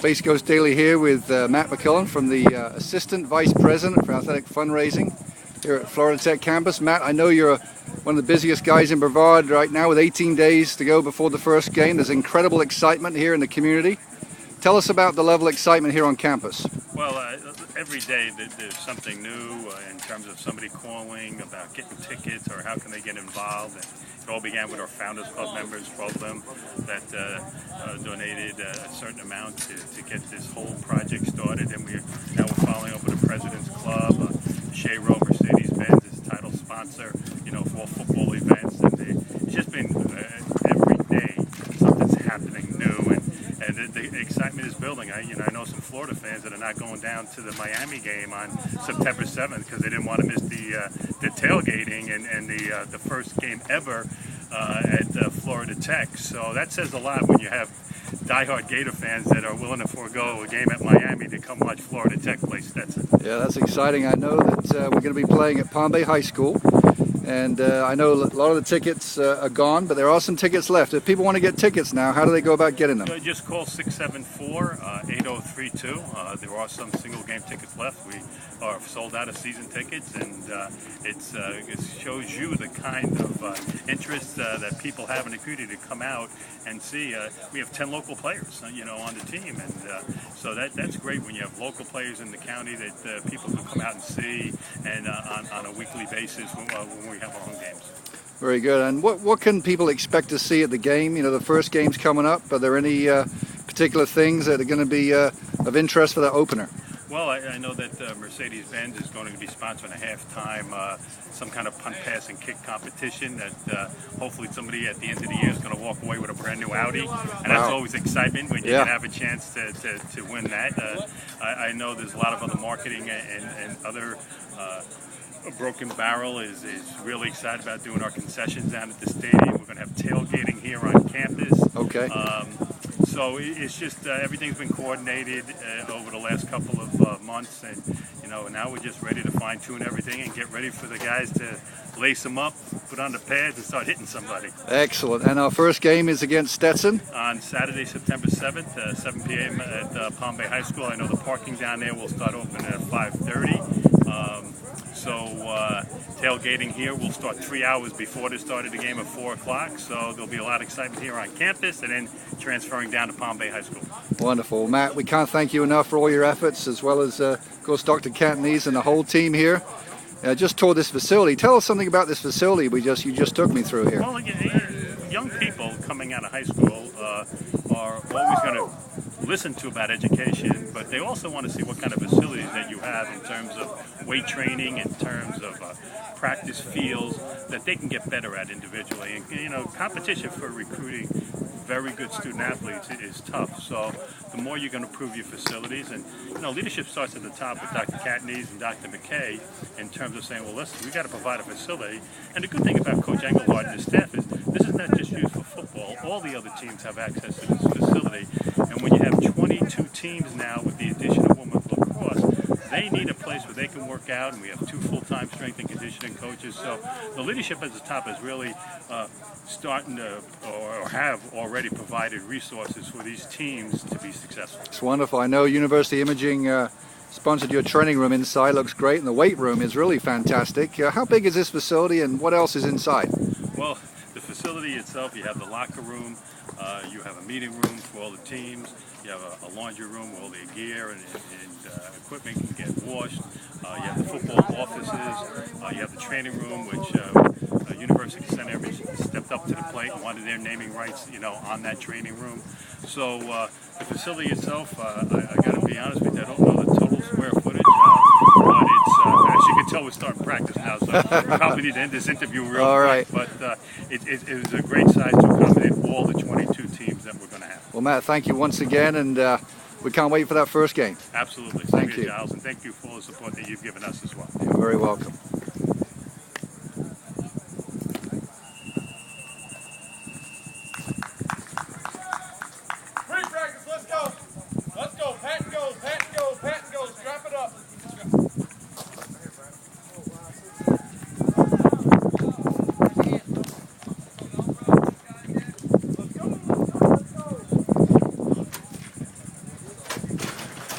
Base Coast Daily here with Matt McKillen from the Assistant Vice President for Athletic Fundraising here at Florida Tech campus. Matt, I know you're one of the busiest guys in Brevard right now with 18 days to go before the first game. There's incredible excitement here in the community. Tell us about the level of excitement here on campus. Well, every day there's something new in terms of somebody calling about getting tickets or how can they get involved. And it all began with our Founders Club members, 12 of them, that donated a certain amount to get this whole project started. And we're following up with the President's Club. Shea Rowe Mercedes-Benz is title sponsor, for all football events. And it's just been every day something's happening new. And the excitement is building. I know some Florida fans that are not going down to the Miami game on September 7th because they didn't want to miss the tailgating and the first game ever at Florida Tech. So that says a lot when you have diehard Gator fans that are willing to forego a game at Miami to come watch Florida Tech play Stetson. Yeah, that's exciting. I know that we're going to be playing at Palm Bay High School. And I know a lot of the tickets are gone, but there are some tickets left. If people want to get tickets now, how do they go about getting them? Just call 674-8032. There are some single-game tickets left. We are sold out of season tickets, and it shows you the kind of interest that people have in the community to come out and see. We have 10 local players, on the team, and so that's great when you have local players in the county that people can come out and see, and on a weekly basis when we have our home games. Very good. And what can people expect to see at the game? The first game's coming up. Are there any particular things that are going to be of interest for that opener? Well, I know that Mercedes-Benz is going to be sponsoring a halftime, some kind of punt, pass, and kick competition that hopefully somebody at the end of the year is going to walk away with a brand new Audi. And that's always excitement when you can have a chance to win that. I know there's a lot of other marketing and other Broken Barrel is really excited about doing our concessions down at the stadium. We're going to have tailgating here on campus. Okay. So it's just everything's been coordinated over the last couple of months, and now we're just ready to fine-tune everything and get ready for the guys to lace them up, put on the pads, and start hitting somebody. Excellent. And our first game is against Stetson? On Saturday, September 7th, 7 p.m. at Palm Bay High School. I know the parking down there will start opening at 5:30. So tailgating here will start 3 hours before the start of the game at 4 o'clock. So there'll be a lot of excitement here on campus and then transferring down to Palm Bay High School. Wonderful. Matt, we can't thank you enough for all your efforts, as well as, of course, Dr. Cantonese and the whole team here. Just toured this facility. Tell us something about this facility you just took me through here. Well, young people coming out of high school are always going to listen to about education, but they also want to see what kind of facilities that you have in terms of weight training, in terms of practice fields that they can get better at individually. And competition for recruiting very good student athletes is tough. So the more you're going to improve your facilities, and leadership starts at the top with Dr. Cantonese and Dr. McKay in terms of saying, well, listen, we got to provide a facility. And the good thing about Coach Engelhardt and his staff is this is not just used for football. All the other teams have access to this facility. And when you have 22 teams now with the addition of women's lacrosse, they need a place where they can work out, and we have 2 full-time strength and conditioning coaches. So the leadership at the top is really starting to, or have already provided resources for these teams to be successful. It's wonderful. I know University Imaging sponsored your training room inside. Looks great, and the weight room is really fantastic. How big is this facility, and what else is inside? Well, the facility itself, you have the locker room, you have a meeting room for all the teams, you have a laundry room where all the gear and equipment can get washed, you have the football offices, you have the training room, which University Center stepped up to the plate and wanted their naming rights, on that training room. So the facility itself, I got to be honest with you, I don't know the total square footage, but it's, as you can tell, we're starting practice now, so we probably need to end this interview real quick. But it was a great size to accommodate all the 22 teams that we're going to have. Well, Matt, thank you once again, and we can't wait for that first game. Absolutely. Thank you, Giles, and thank you for all the support that you've given us as well. You're very welcome.